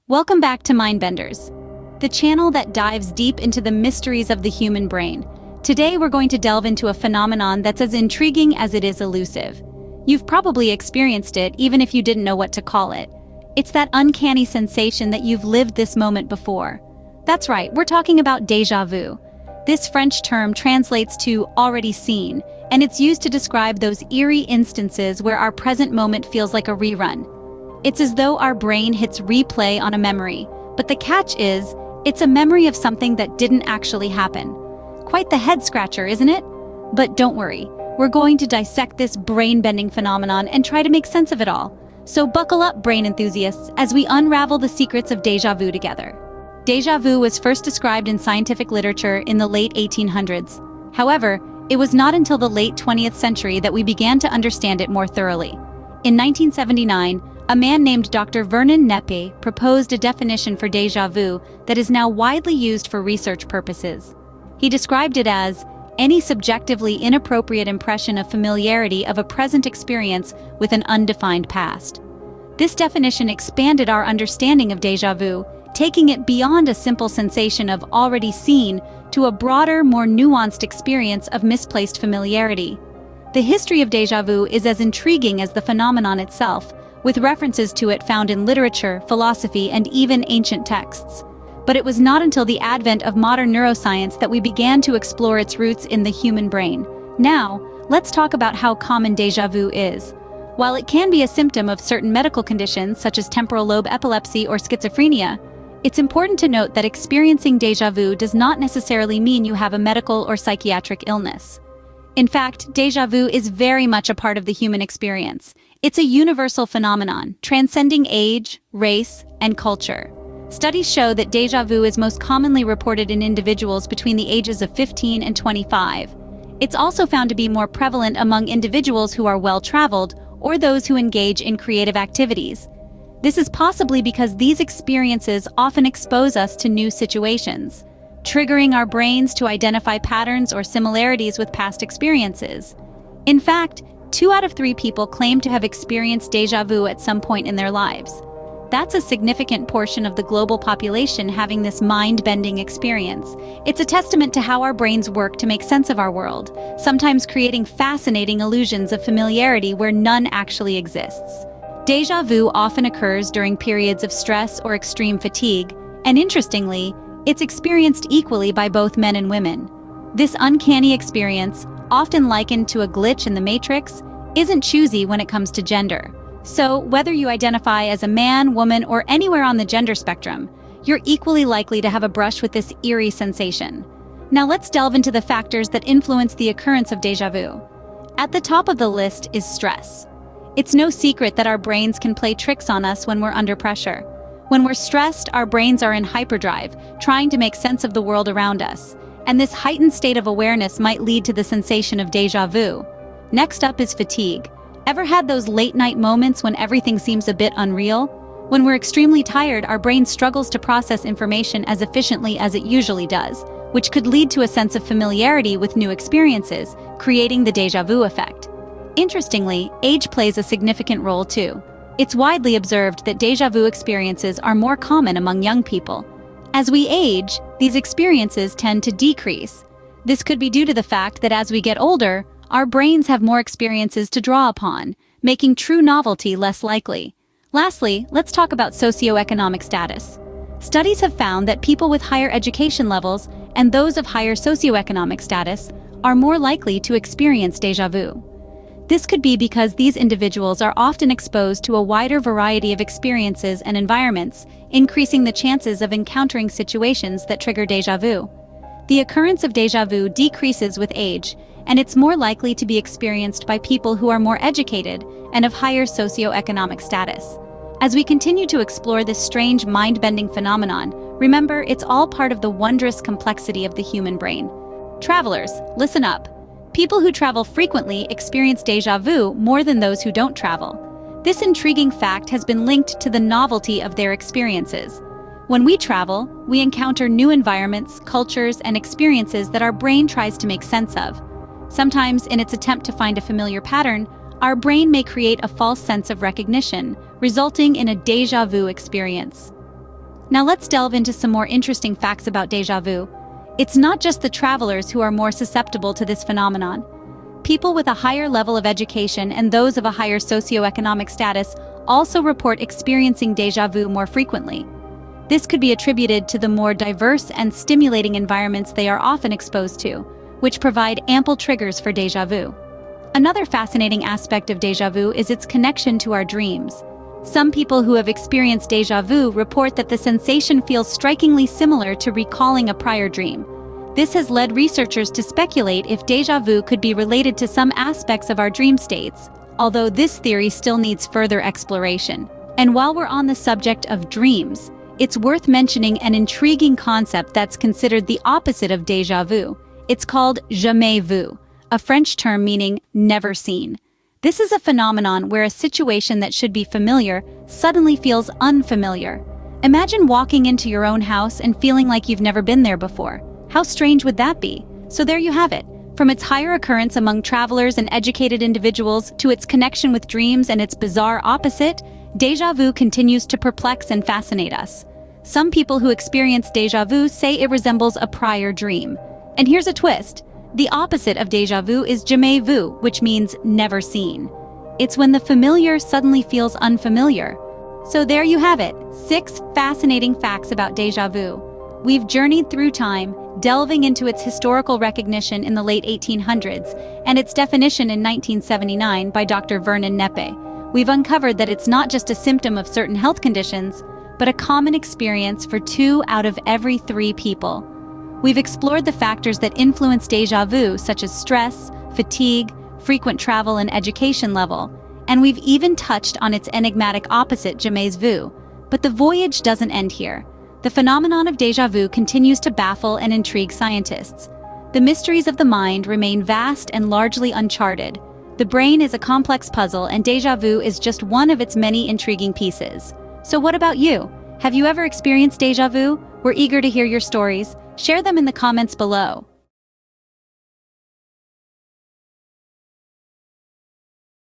Welcome back to Mindbenders, the channel that dives deep into the mysteries of the human brain. Today we're going to delve into a phenomenon that's as intriguing as it is elusive. You've probably experienced it even if you didn't know what to call it. It's that uncanny sensation that you've lived this moment before. That's right, we're talking about déjà vu. This French term translates to already seen, and it's used to describe those eerie instances where our present moment feels like a rerun. It's as though our brain hits replay on a memory, but the catch is, it's a memory of something that didn't actually happen. Quite the head-scratcher, isn't it? But don't worry, we're going to dissect this brain-bending phenomenon and try to make sense of it all. So buckle up, brain enthusiasts, as we unravel the secrets of déjà vu together. Déjà vu was first described in scientific literature in the late 1800s. However, it was not until the late 20th century that we began to understand it more thoroughly. In 1979, a man named Dr. Vernon Neppe proposed a definition for déjà vu that is now widely used for research purposes. He described it as any subjectively inappropriate impression of familiarity of a present experience with an undefined past. This definition expanded our understanding of déjà vu, taking it beyond a simple sensation of already seen to a broader, more nuanced experience of misplaced familiarity. The history of déjà vu is as intriguing as the phenomenon itself, with references to it found in literature, philosophy, and even ancient texts. But it was not until the advent of modern neuroscience that we began to explore its roots in the human brain. Now, let's talk about how common déjà vu is. While it can be a symptom of certain medical conditions such as temporal lobe epilepsy or schizophrenia, it's important to note that experiencing déjà vu does not necessarily mean you have a medical or psychiatric illness. In fact, déjà vu is very much a part of the human experience. It's a universal phenomenon, transcending age, race, and culture. Studies show that déjà vu is most commonly reported in individuals between the ages of 15 and 25. It's also found to be more prevalent among individuals who are well-traveled or those who engage in creative activities. This is possibly because these experiences often expose us to new situations, triggering our brains to identify patterns or similarities with past experiences. In fact, 2 out of 3 people claim to have experienced déjà vu at some point in their lives. That's a significant portion of the global population having this mind-bending experience. It's a testament to how our brains work to make sense of our world, sometimes creating fascinating illusions of familiarity where none actually exists. Déjà vu often occurs during periods of stress or extreme fatigue, and interestingly, it's experienced equally by both men and women. This uncanny experience, often likened to a glitch in the Matrix, isn't choosy when it comes to gender. So, whether you identify as a man, woman, or anywhere on the gender spectrum, you're equally likely to have a brush with this eerie sensation. Now let's delve into the factors that influence the occurrence of déjà vu. At the top of the list is stress. It's no secret that our brains can play tricks on us when we're under pressure. When we're stressed, our brains are in hyperdrive, trying to make sense of the world around us. And this heightened state of awareness might lead to the sensation of déjà vu. Next up is fatigue. Ever had those late-night moments when everything seems a bit unreal? When we're extremely tired, our brain struggles to process information as efficiently as it usually does, which could lead to a sense of familiarity with new experiences, creating the déjà vu effect. Interestingly, age plays a significant role too. It's widely observed that déjà vu experiences are more common among young people. As we age, these experiences tend to decrease. This could be due to the fact that as we get older, our brains have more experiences to draw upon, making true novelty less likely. Lastly, let's talk about socioeconomic status. Studies have found that people with higher education levels and those of higher socioeconomic status are more likely to experience déjà vu. This could be because these individuals are often exposed to a wider variety of experiences and environments, increasing the chances of encountering situations that trigger déjà vu. The occurrence of déjà vu decreases with age, and it's more likely to be experienced by people who are more educated and of higher socioeconomic status. As we continue to explore this strange mind-bending phenomenon, remember it's all part of the wondrous complexity of the human brain. Travelers, listen up. People who travel frequently experience déjà vu more than those who don't travel. This intriguing fact has been linked to the novelty of their experiences. When we travel, we encounter new environments, cultures, and experiences that our brain tries to make sense of. Sometimes, in its attempt to find a familiar pattern, our brain may create a false sense of recognition, resulting in a déjà vu experience. Now let's delve into some more interesting facts about déjà vu. It's not just the travelers who are more susceptible to this phenomenon. People with a higher level of education and those of a higher socioeconomic status also report experiencing déjà vu more frequently. This could be attributed to the more diverse and stimulating environments they are often exposed to, which provide ample triggers for déjà vu. Another fascinating aspect of déjà vu is its connection to our dreams. Some people who have experienced déjà vu report that the sensation feels strikingly similar to recalling a prior dream. This has led researchers to speculate if déjà vu could be related to some aspects of our dream states, although this theory still needs further exploration. And while we're on the subject of dreams, it's worth mentioning an intriguing concept that's considered the opposite of déjà vu. It's called jamais vu, a French term meaning never seen. This is a phenomenon where a situation that should be familiar suddenly feels unfamiliar. Imagine walking into your own house and feeling like you've never been there before. How strange would that be? So there you have it. From its higher occurrence among travelers and educated individuals to its connection with dreams and its bizarre opposite, déjà vu continues to perplex and fascinate us. Some people who experience déjà vu say it resembles a prior dream. And here's a twist. The opposite of déjà vu is jamais vu, which means never seen. It's when the familiar suddenly feels unfamiliar. So there you have it, 6 fascinating facts about déjà vu. We've journeyed through time, delving into its historical recognition in the late 1800s and its definition in 1979 by Dr. Vernon Neppe. We've uncovered that it's not just a symptom of certain health conditions, but a common experience for 2 out of every 3 people. We've explored the factors that influence déjà vu, such as stress, fatigue, frequent travel, and education level. And we've even touched on its enigmatic opposite, jamais vu. But the voyage doesn't end here. The phenomenon of déjà vu continues to baffle and intrigue scientists. The mysteries of the mind remain vast and largely uncharted. The brain is a complex puzzle, and déjà vu is just one of its many intriguing pieces. So what about you? Have you ever experienced déjà vu? We're eager to hear your stories. Share them in the comments below.